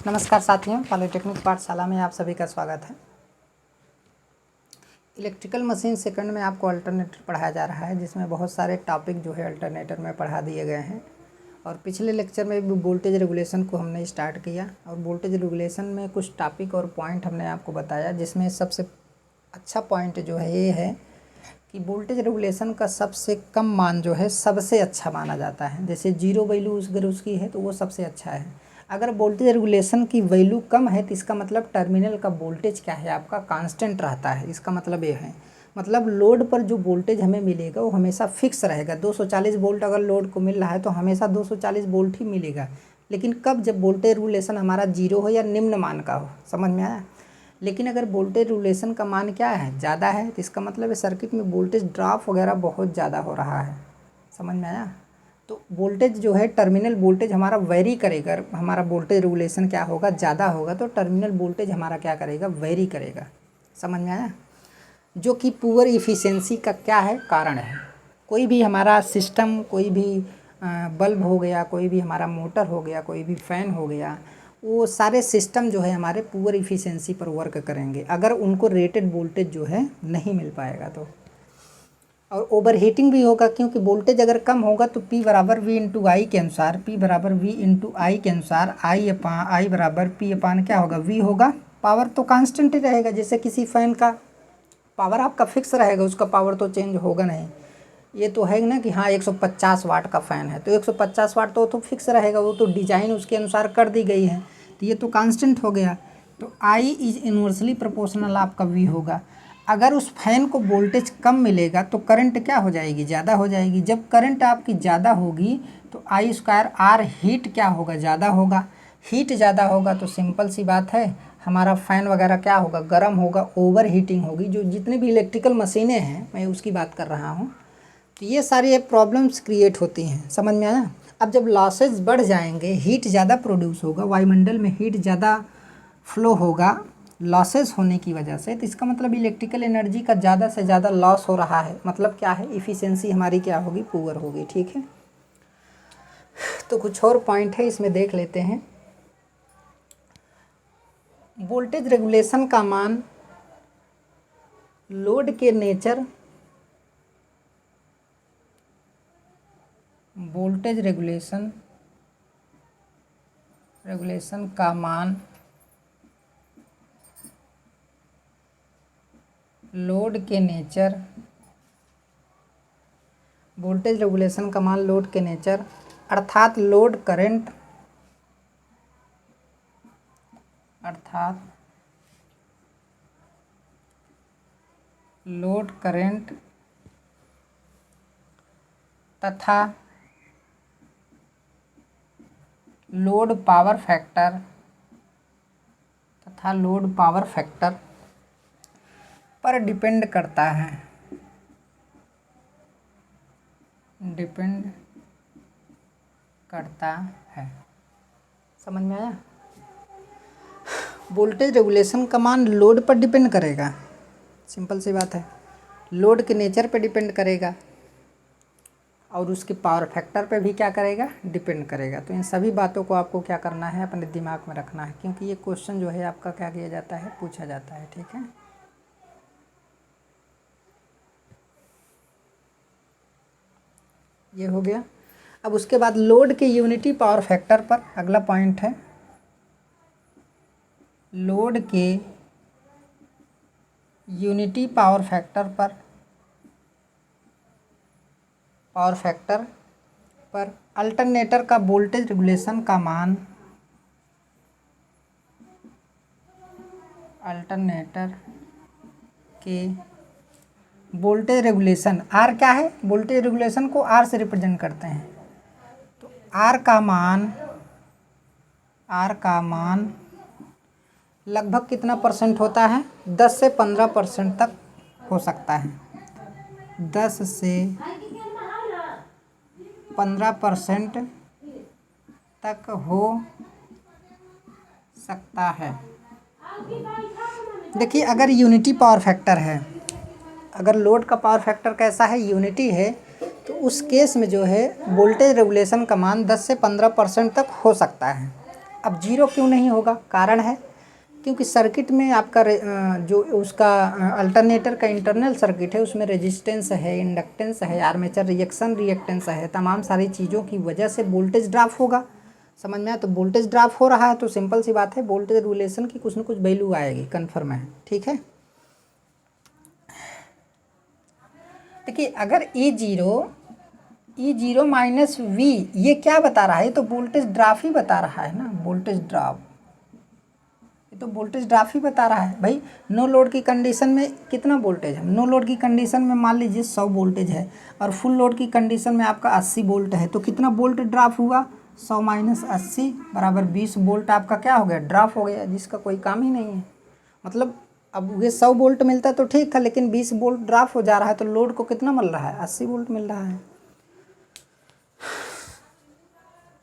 नमस्कार साथियों, पॉलिटेक्निक पाठशाला में आप सभी का स्वागत है। इलेक्ट्रिकल मशीन सेकंड में आपको अल्टरनेटर पढ़ाया जा रहा है, जिसमें बहुत सारे टॉपिक जो है अल्टरनेटर में पढ़ा दिए गए हैं। और पिछले लेक्चर में भी वोल्टेज रेगुलेशन को हमने स्टार्ट किया और वोल्टेज रेगुलेशन में कुछ टॉपिक और पॉइंट हमने आपको बताया, जिसमें सबसे अच्छा पॉइंट जो है ये है कि वोल्टेज रेगुलेशन का सबसे कम मान जो है सबसे अच्छा माना जाता है। जैसे जीरो वैल्यू अगर उसकी है तो वो सबसे अच्छा है। अगर वोल्टेज रेगुलेशन की वैल्यू कम है तो इसका मतलब टर्मिनल का वोल्टेज क्या है, आपका कांस्टेंट रहता है। इसका मतलब ये है, मतलब लोड पर जो वोल्टेज हमें मिलेगा वो हमेशा फिक्स रहेगा। 240 वोल्ट अगर लोड को मिल रहा है तो हमेशा 240 वोल्ट ही मिलेगा। लेकिन कब, जब वोल्टेज रेगुलेशन हमारा जीरो हो या निम्न मान का हो। समझ में आया। लेकिन अगर वोल्टेज रेगुलेशन का मान क्या है, ज़्यादा है, तो इसका मतलब है सर्किट में वोल्टेज ड्रॉप वगैरह बहुत ज़्यादा हो रहा है। समझ में आया। तो वोल्टेज जो है, टर्मिनल वोल्टेज हमारा वेरी करेगा। हमारा वोल्टेज रेगुलेशन क्या होगा, ज़्यादा होगा तो टर्मिनल वोल्टेज हमारा क्या करेगा, वेरी करेगा। समझ में आया। जो कि पुअर इफ़िशियंसी का क्या है, कारण है। कोई भी हमारा सिस्टम, कोई भी बल्ब हो गया, कोई भी हमारा मोटर हो गया, कोई भी फ़ैन हो गया, वो सारे सिस्टम जो है हमारे पुअर इफ़िशियंसी पर वर्क करेंगे अगर उनको रेटेड वोल्टेज जो है नहीं मिल पाएगा तो। और ओवर हीटिंग भी होगा, क्योंकि वोल्टेज अगर कम होगा तो P बराबर V इंटू आई के अनुसार, P बराबर V इंटू आई के अनुसार आई बराबर P अपान क्या होगा, V होगा। पावर तो कांस्टेंट ही रहेगा। जैसे किसी फ़ैन का पावर आपका फिक्स रहेगा, उसका पावर तो चेंज होगा नहीं। ये तो है ना कि हाँ 150 वाट का फ़ैन है तो 150 वाट तो फिक्स रहेगा, वो तो डिज़ाइन उसके अनुसार कर दी गई है, तो ये तो कांस्टेंट हो गया। तो आई इज इन्वर्सली प्रोपोर्शनल आपका V होगा। अगर उस फैन को वोल्टेज कम मिलेगा तो करंट क्या हो जाएगी, ज़्यादा हो जाएगी। जब करंट आपकी ज़्यादा होगी तो आई स्क्वायर आर हीट क्या होगा, ज़्यादा होगा। हीट ज़्यादा होगा तो सिंपल सी बात है, हमारा फ़ैन वगैरह क्या होगा, गर्म होगा, ओवर हीटिंग होगी। जो जितने भी इलेक्ट्रिकल मशीनें हैं, मैं उसकी बात कर रहा हूँ, तो ये सारी प्रॉब्लम्स क्रिएट होती हैं। समझ में आया। अब जब लॉसेज बढ़ जाएंगे, हीट ज़्यादा प्रोड्यूस होगा, वायुमंडल में हीट ज़्यादा फ्लो होगा लॉसेस होने की वजह से, तो इसका मतलब इलेक्ट्रिकल एनर्जी का ज़्यादा से ज़्यादा लॉस हो रहा है। मतलब क्या है, इफ़िशियंसी हमारी क्या होगी, पुअर होगी। ठीक है। तो कुछ और पॉइंट है, इसमें देख लेते हैं। वोल्टेज रेगुलेशन का मान लोड के नेचर, वोल्टेज रेगुलेशन का मान लोड के नेचर, वोल्टेज रेगुलेशन का मान लोड के नेचर अर्थात लोड करंट, तथा लोड पावर फैक्टर पर डिपेंड करता है। समझ में आया। वोल्टेज रेगुलेशन का मान लोड पर डिपेंड करेगा, सिंपल सी बात है। लोड के नेचर पे डिपेंड करेगा और उसके पावर फैक्टर पे भी क्या करेगा, डिपेंड करेगा। तो इन सभी बातों को आपको क्या करना है, अपने दिमाग में रखना है, क्योंकि ये क्वेश्चन जो है आपका क्या किया जाता है, पूछा जाता है। ठीक है। ये हो गया। अब उसके बाद लोड के यूनिटी पावर फैक्टर पर अगला पॉइंट है। लोड के यूनिटी पावर फैक्टर पर अल्टरनेटर का वोल्टेज रेगुलेशन का मान, अल्टरनेटर के वोल्टेज रेगुलेशन, आर क्या है, वोल्टेज रेगुलेशन को आर से रिप्रेजेंट करते हैं। तो आर का मान लगभग कितना परसेंट होता है, 10 से 15% तक हो सकता है। 10 से 15% तक हो सकता है। देखिए, अगर यूनिटी पावर फैक्टर है, अगर लोड का पावर फैक्टर कैसा है, यूनिटी है, तो उस केस में जो है वोल्टेज रेगुलेशन का मान 10 से 15% तक हो सकता है। अब जीरो क्यों नहीं होगा? कारण है क्योंकि सर्किट में आपका जो उसका अल्टरनेटर का इंटरनल सर्किट है उसमें रेजिस्टेंस है, इंडक्टेंस है, आर्मेचर रिएक्शन रिएक्टेंस है, तमाम सारी चीज़ों की वजह से वोल्टेज ड्रॉप होगा। समझ में आया? तो वोल्टेज ड्रॉप हो रहा है तो सिंपल सी बात है वोल्टेज रेगुलेशन की कुछ न कुछ वैल्यू आएगी, कन्फर्म है। ठीक है, देखिए अगर ई जीरो माइनस वी ये क्या बता रहा है? ये तो वोल्टेज ड्रॉप ही बता रहा है ना, वोल्टेज ड्रॉप, ये तो वोल्टेज ड्रॉप ही बता रहा है। भाई नो लोड की कंडीशन में कितना वोल्टेज है? नो लोड की कंडीशन में मान लीजिए 100 वोल्टेज है और फुल लोड की कंडीशन में आपका 80 वोल्ट है, तो कितना वोल्ट ड्रॉप हुआ? 100 माइनस 80 बराबर 20 वोल्ट आपका क्या हो गया? ड्रॉप हो गया, जिसका कोई काम ही नहीं है। मतलब अब ये 100 वोल्ट मिलता तो ठीक था, लेकिन 20 वोल्ट ड्रॉप हो जा रहा है तो लोड को कितना मिल रहा है? 80 वोल्ट मिल रहा है।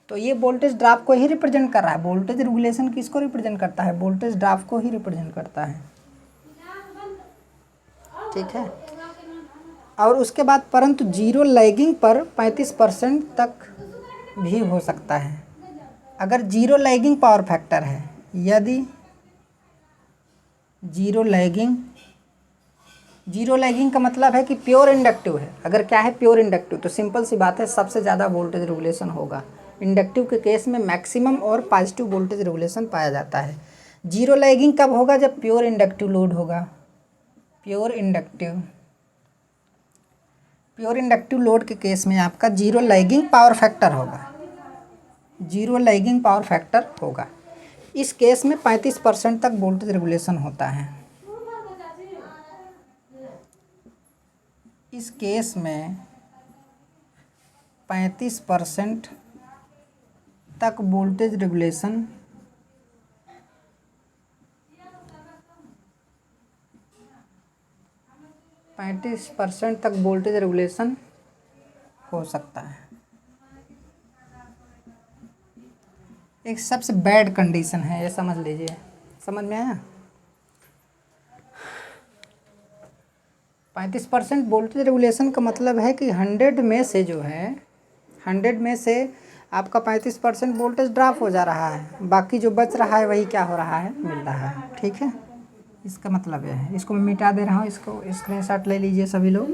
तो ये वोल्टेज ड्रॉप को ही रिप्रेजेंट कर रहा है। वोल्टेज रेगुलेशन किसको रिप्रेजेंट करता है? वोल्टेज ड्रॉप को ही रिप्रेजेंट करता है। ठीक है, और उसके बाद परंतु जीरो लैगिंग पर 35% तक भी हो सकता है। अगर जीरो लैगिंग पावर फैक्टर है, यदि जीरो लैगिंग का मतलब है कि प्योर इंडक्टिव है। अगर क्या है? प्योर इंडक्टिव, तो सिंपल सी बात है सबसे ज़्यादा वोल्टेज रेगुलेशन होगा। इंडक्टिव के केस में मैक्सिमम और पॉजिटिव वोल्टेज रेगुलेशन पाया जाता है। जीरो लैगिंग कब होगा? जब प्योर इंडक्टिव लोड होगा। प्योर इंडक्टिव लोड के केस में आपका जीरो लैगिंग पावर फैक्टर होगा। जीरो लैगिंग पावर फैक्टर होगा। इस केस में 35% तक वोल्टेज रेगुलेशन होता है। इस केस में 35% तक वोल्टेज रेगुलेशन हो सकता है। एक सबसे बैड कंडीशन है, ये समझ लीजिए। समझ में आया? 35% वोल्टेज रेगुलेशन का मतलब है कि 100 में से जो है 100 में से आपका 35% वोल्टेज ड्रॉप हो जा रहा है, बाकी जो बच रहा है वही क्या हो रहा है? मिल रहा है। ठीक है, इसका मतलब यह है। इसको मैं मिटा दे रहा हूँ, इसको स्क्रीनशॉट ले लीजिए सभी लोग।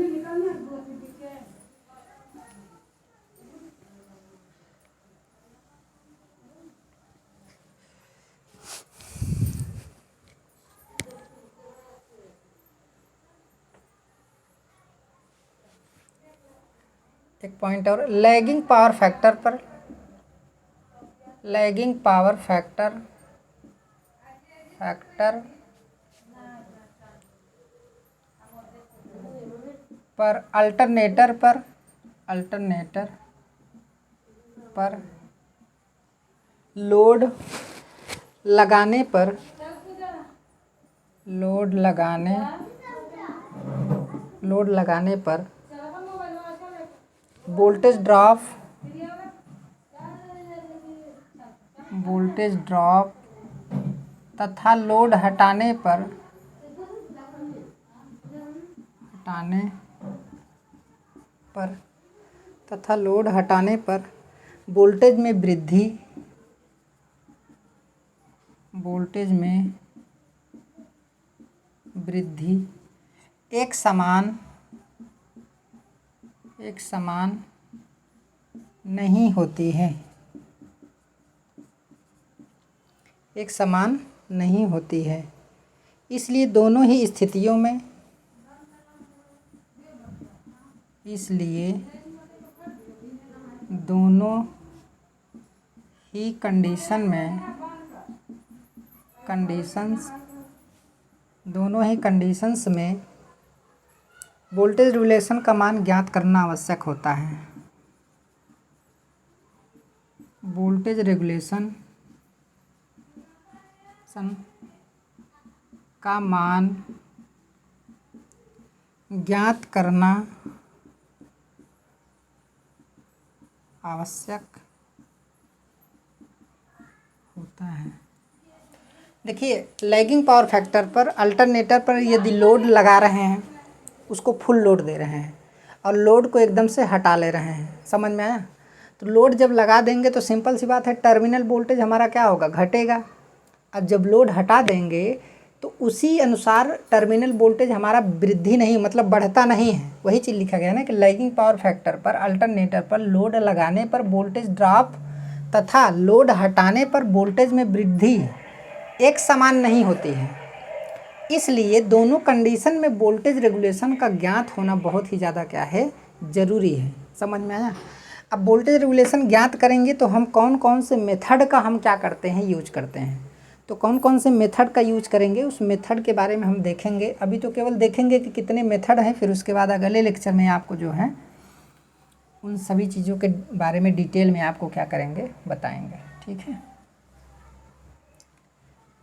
एक पॉइंट और, लैगिंग पावर फैक्टर पर अल्टरनेटर पर लोड लगाने पर वोल्टेज ड्रॉप तथा लोड हटाने पर वोल्टेज में वृद्धि एक समान नहीं होती है। इसलिए दोनों ही स्थितियों में कंडीशंस में वोल्टेज रेगुलेशन का मान ज्ञात करना आवश्यक होता है। वोल्टेज रेगुलेशन का मान ज्ञात करना आवश्यक होता है। देखिए लैगिंग पावर फैक्टर पर अल्टरनेटर पर यदि लोड लगा रहे हैं, उसको फुल लोड दे रहे हैं और लोड को एकदम से हटा ले रहे हैं, समझ में आया? तो लोड जब लगा देंगे तो सिंपल सी बात है टर्मिनल वोल्टेज हमारा क्या होगा, घटेगा। अब जब लोड हटा देंगे तो उसी अनुसार टर्मिनल वोल्टेज हमारा वृद्धि नहीं, मतलब बढ़ता नहीं है। वही चीज़ लिखा गया है ना कि लैगिंग पावर फैक्टर पर अल्टरनेटर पर लोड लगाने पर वोल्टेज ड्रॉप तथा लोड हटाने पर वोल्टेज में वृद्धि एक समान नहीं होती है। इसलिए दोनों कंडीशन में वोल्टेज रेगुलेशन का ज्ञात होना बहुत ही ज़्यादा क्या है, ज़रूरी है। समझ में आया। अब वोल्टेज रेगुलेशन ज्ञात करेंगे तो हम कौन कौन से मेथड का हम क्या करते हैं, यूज करते हैं। तो कौन कौन से मेथड का यूज करेंगे उस मेथड के बारे में हम देखेंगे। अभी तो केवल देखेंगे कि कितने मेथड हैं, फिर उसके बाद अगले लेक्चर में आपको जो है उन सभी चीज़ों के बारे में डिटेल में आपको क्या करेंगे, बताएंगे। ठीक है,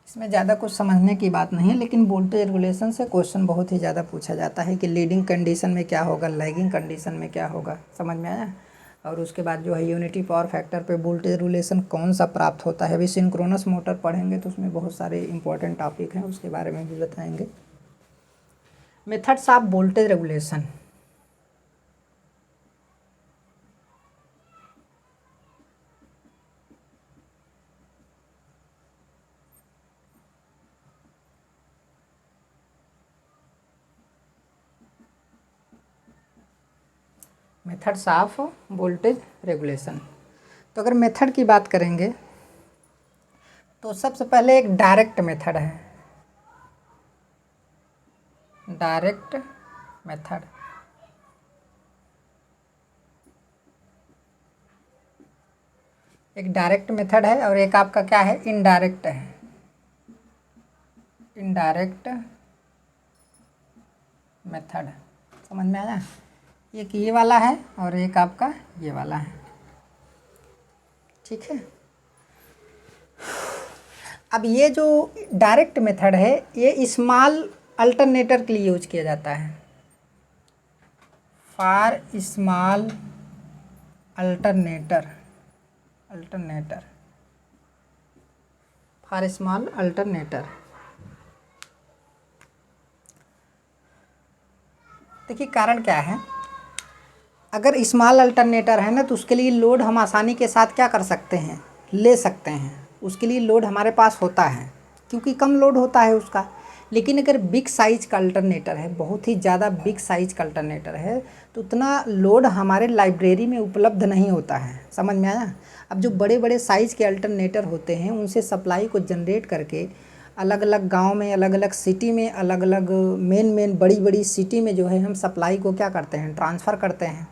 इसमें ज़्यादा कुछ समझने की बात नहीं है, लेकिन वोल्टेज रेगुलेशन से क्वेश्चन बहुत ही ज़्यादा पूछा जाता है कि लीडिंग कंडीशन में क्या होगा, लैगिंग कंडीशन में क्या होगा। समझ में आया। और उसके बाद जो है यूनिटी पावर फैक्टर पे वोल्टेज रेगुलेशन कौन सा प्राप्त होता है। अभी सिंक्रोनस मोटर पढ़ेंगे तो उसमें बहुत सारे इंपॉर्टेंट टॉपिक हैं, उसके बारे में भी बताएंगे। Methods of voltage regulation. Methods of voltage regulation. तो अगर मेथड की बात करेंगे तो सबसे पहले एक डायरेक्ट मेथड है, डायरेक्ट मेथड। एक डायरेक्ट मेथड है और एक आपका क्या है, इनडायरेक्ट है, इनडायरेक्ट मेथड। समझ में आया। एक ये वाला है और एक आपका ये वाला है। ठीक है। अब ये जो डायरेक्ट मेथड है ये स्मॉल अल्टरनेटर के लिए यूज किया जाता है, for small alternator, alternator for small alternator. देखिए कारण क्या है, अगर स्मॉल अल्टरनेटर है ना तो उसके लिए लोड हम आसानी के साथ क्या कर सकते हैं, ले सकते हैं। उसके लिए लोड हमारे पास होता है क्योंकि कम लोड होता है उसका। लेकिन अगर बिग साइज का अल्टरनेटर है, बहुत ही ज़्यादा बिग साइज का अल्टरनेटर है, तो उतना लोड हमारे लाइब्रेरी में उपलब्ध नहीं होता है। समझ में आया। अब जो बड़े बड़े साइज़ के अल्टरनेटर होते हैं उनसे सप्लाई को जनरेट करके अलग अलग गांव में, अलग अलग सिटी में, अलग अलग मेन बड़ी बड़ी सिटी में जो है हम सप्लाई को क्या करते हैं, ट्रांसफ़र करते हैं,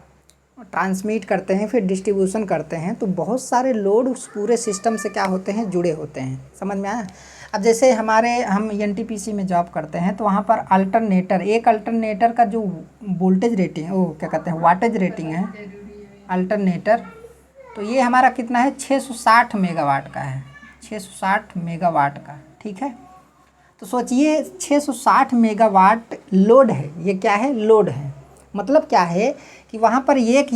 ट्रांसमिट करते हैं, फिर डिस्ट्रीब्यूशन करते हैं। तो बहुत सारे लोड उस पूरे सिस्टम से क्या होते हैं, जुड़े होते हैं। समझ में आया। अब जैसे हम एनटीपीसी में जॉब करते हैं तो वहाँ पर अल्टरनेटर, एक अल्टरनेटर का जो वोल्टेज रेटिंग, वो क्या कहते हैं, वाटेज रेटिंग है अल्टरनेटर, तो ये हमारा कितना है, 660 मेगावाट का है, 660 मेगावाट का। ठीक है। तो सोचिए 660 मेगावाट लोड है, ये क्या है, लोड है। मतलब क्या है कि वहाँ पर एक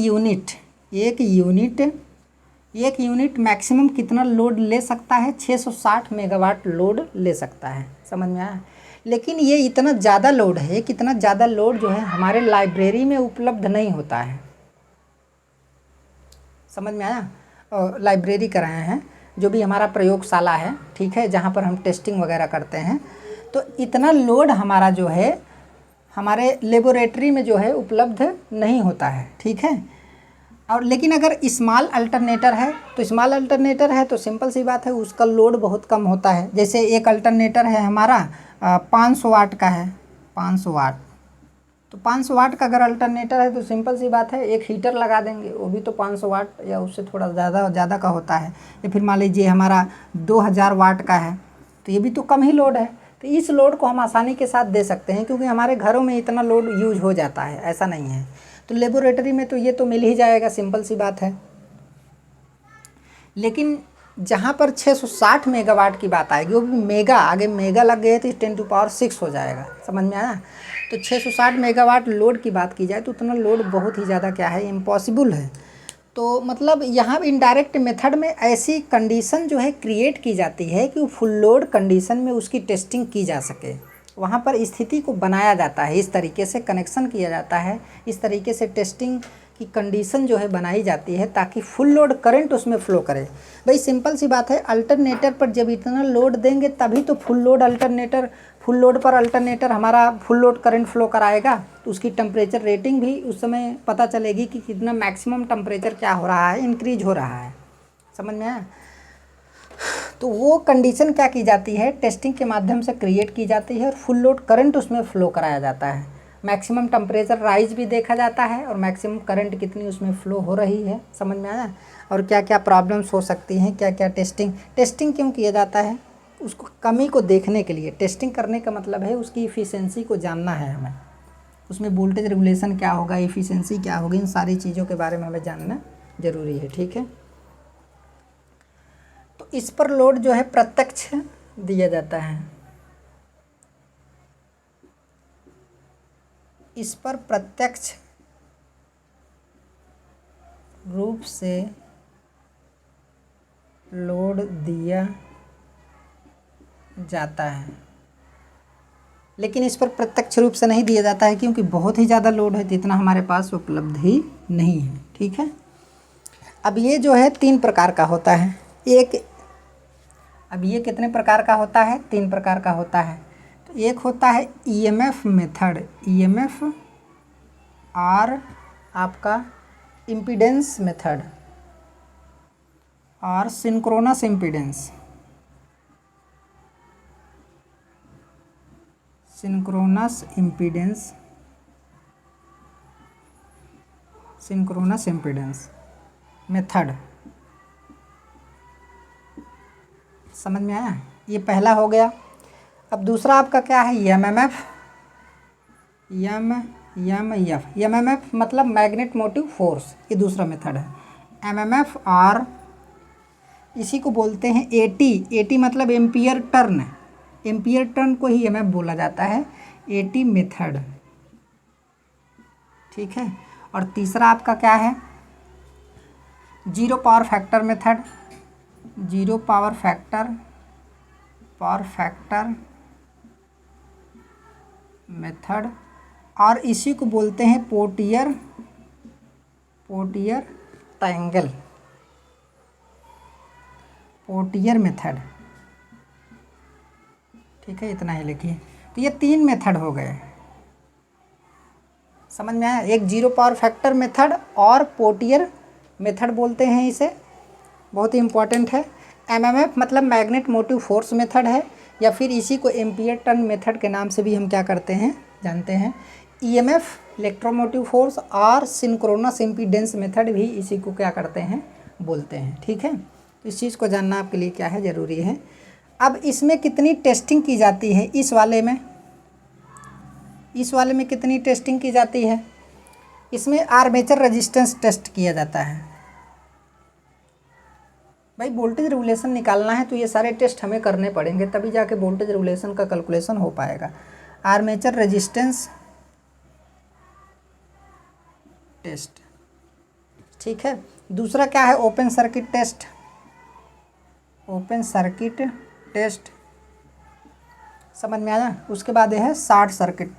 यूनिट मैक्सिमम कितना लोड ले सकता है, 660 मेगावाट लोड ले सकता है। समझ में आया। लेकिन ये इतना ज़्यादा लोड है, कितना ज़्यादा लोड जो है हमारे लाइब्रेरी में उपलब्ध नहीं होता है। समझ में आया। और लाइब्रेरी कराए हैं जो भी हमारा प्रयोगशाला है, ठीक है, जहाँ पर हम टेस्टिंग वगैरह करते हैं, तो इतना लोड हमारा जो है हमारे लेबोरेटरी में जो है उपलब्ध नहीं होता है। ठीक है। और लेकिन अगर स्मॉल अल्टरनेटर है तो सिंपल सी बात है, उसका लोड बहुत कम होता है। जैसे एक अल्टरनेटर है हमारा 500 वाट का है, 500 वाट। तो 500 वाट का अगर अल्टरनेटर है तो सिंपल सी बात है, एक हीटर लगा देंगे, वो भी तो 500 वाट या उससे थोड़ा ज़्यादा का होता है। या फिर मान लीजिए हमारा 2000 वाट का है, तो ये भी तो कम ही लोड है। तो इस लोड को हम आसानी के साथ दे सकते हैं क्योंकि हमारे घरों में इतना लोड यूज हो जाता है, ऐसा नहीं है। तो लेबोरेटरी में तो ये तो मिल ही जाएगा, सिंपल सी बात है। लेकिन जहाँ पर 660 मेगावाट की बात आएगी, वो भी मेगा, आगे मेगा लग गए तो 10⁶ हो जाएगा। समझ में आया। तो 660 मेगावाट लोड की बात की जाए तो उतना लोड बहुत ही ज़्यादा क्या है, इम्पॉसिबल है। तो मतलब यहाँ इनडायरेक्ट मेथड में ऐसी कंडीशन जो है क्रिएट की जाती है कि फुल लोड कंडीशन में उसकी टेस्टिंग की जा सके। वहाँ पर स्थिति को बनाया जाता है, इस तरीके से कनेक्शन किया जाता है, इस तरीके से टेस्टिंग की कंडीशन जो है बनाई जाती है ताकि फुल लोड करंट उसमें फ़्लो करे। भाई सिंपल सी बात है, अल्टरनेटर पर जब इतना लोड देंगे तभी तो फुल लोड पर अल्टरनेटर हमारा फुल लोड करंट फ्लो कराएगा। तो उसकी टेम्परेचर रेटिंग भी उस समय पता चलेगी कि कितना मैक्सिमम टेम्परेचर क्या हो रहा है, इंक्रीज हो रहा है। समझ में आया? तो वो कंडीशन क्या की जाती है, टेस्टिंग के माध्यम से क्रिएट की जाती है और फुल लोड करंट उसमें फ़्लो कराया जाता है। मैक्सिमम टेम्परेचर राइज भी देखा जाता है और मैक्सिमम करंट कितनी उसमें फ़्लो हो रही है। समझ में आया? और क्या क्या प्रॉब्लम्स हो सकती हैं, क्या क्या टेस्टिंग क्यों किया जाता है, उसको कमी को देखने के लिए। टेस्टिंग करने का मतलब है उसकी इफ़िशियंसी को जानना है हमें, उसमें वोल्टेज रेगुलेशन क्या होगा, इफ़िशियंसी क्या होगी, इन सारी चीज़ों के बारे में हमें जानना ज़रूरी है। ठीक है, तो इस पर लोड जो है प्रत्यक्ष दिया जाता है, इस पर प्रत्यक्ष रूप से लोड दिया जाता है, लेकिन इस पर प्रत्यक्ष रूप से नहीं दिया जाता है क्योंकि बहुत ही ज़्यादा लोड है, जितना हमारे पास उपलब्ध ही नहीं है। ठीक है, अब ये जो है 3 प्रकार का होता है। अब ये कितने प्रकार का होता है? 3 प्रकार का होता है। तो एक होता है ईएमएफ मेथड, ईएमएफ, और आपका इम्पीडेंस मेथड और synchronous impedance, synchronous impedance method. समझ में आया? ये पहला हो गया। अब दूसरा आपका क्या है? एमएमएफ, एमएमएफ मतलब मैग्नेट मोटिव फोर्स, ये दूसरा मेथड है एमएमएफ। और इसी को बोलते हैं एटी मतलब एम्पियर टर्न, एम्पियर टर्न को ही एमएफ बोला जाता है, एटी मेथड। ठीक है, और तीसरा आपका क्या है? Zero power factor method, zero power factor method, और इसी को बोलते हैं पोर्टियर ट्रायंगल, पोर्टियर मेथड। ठीक है, इतना ही लिखिए। तो ये 3 मेथड हो गए, समझ में आया? एक जीरो पावर फैक्टर मेथड और पोर्टियर मेथड बोलते हैं इसे, बहुत ही इम्पॉर्टेंट है। एमएमएफ मतलब मैग्नेट मोटिव फोर्स मेथड है, या फिर इसी को एम्पियर टर्न मेथड के नाम से भी हम क्या करते हैं, जानते हैं। ईएमएफ इलेक्ट्रोमोटिव फोर्स और सिंक्रोनस इम्पीडेंस मेथड भी इसी को क्या करते हैं, बोलते हैं। ठीक है, तो इस चीज़ को जानना आपके लिए क्या है, ज़रूरी है। अब इसमें कितनी टेस्टिंग की जाती है? इस वाले में कितनी टेस्टिंग की जाती है? इसमें आर्मेचर रेजिस्टेंस टेस्ट किया जाता है। भाई वोल्टेज रेगुलेशन निकालना है तो ये सारे टेस्ट हमें करने पड़ेंगे, तभी जाके वोल्टेज रेगुलेशन का कैलकुलेशन हो पाएगा। आर्मेचर रेजिस्टेंस टेस्ट, ठीक है। दूसरा क्या है? ओपन सर्किट टेस्ट, समझ में आया? उसके बाद ये है शॉर्ट सर्किट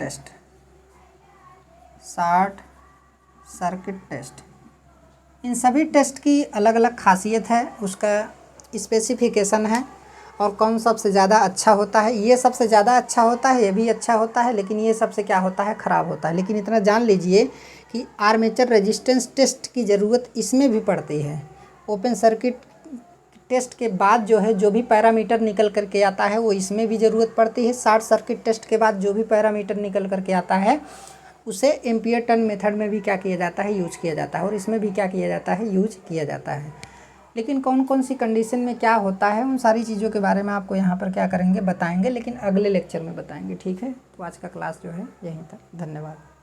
टेस्ट। इन सभी टेस्ट की अलग अलग खासियत है, उसका स्पेसिफिकेशन है, और कौन सबसे ज़्यादा अच्छा होता है। ये सबसे ज़्यादा अच्छा होता है, ये भी अच्छा होता है, लेकिन ये सबसे क्या होता है, ख़राब होता है। लेकिन इतना जान लीजिए कि आर्मेचर रेजिस्टेंस टेस्ट की ज़रूरत इसमें भी पड़ती है। ओपन सर्किट टेस्ट के बाद जो है, जो भी पैरामीटर निकल करके आता है वो इसमें भी ज़रूरत पड़ती है। शॉर्ट सर्किट टेस्ट के बाद जो भी पैरामीटर निकल करके आता है उसे एम्पियर टर्न मेथड में भी क्या किया जाता है, यूज किया जाता है, और इसमें भी क्या किया जाता है, यूज किया जाता है। लेकिन कौन कौन सी कंडीशन में क्या होता है, उन सारी चीज़ों के बारे में आपको यहाँ पर क्या करेंगे, बताएंगे, लेकिन अगले लेक्चर में बताएंगे। ठीक है, तो आज का क्लास जो है यहीं तक। धन्यवाद।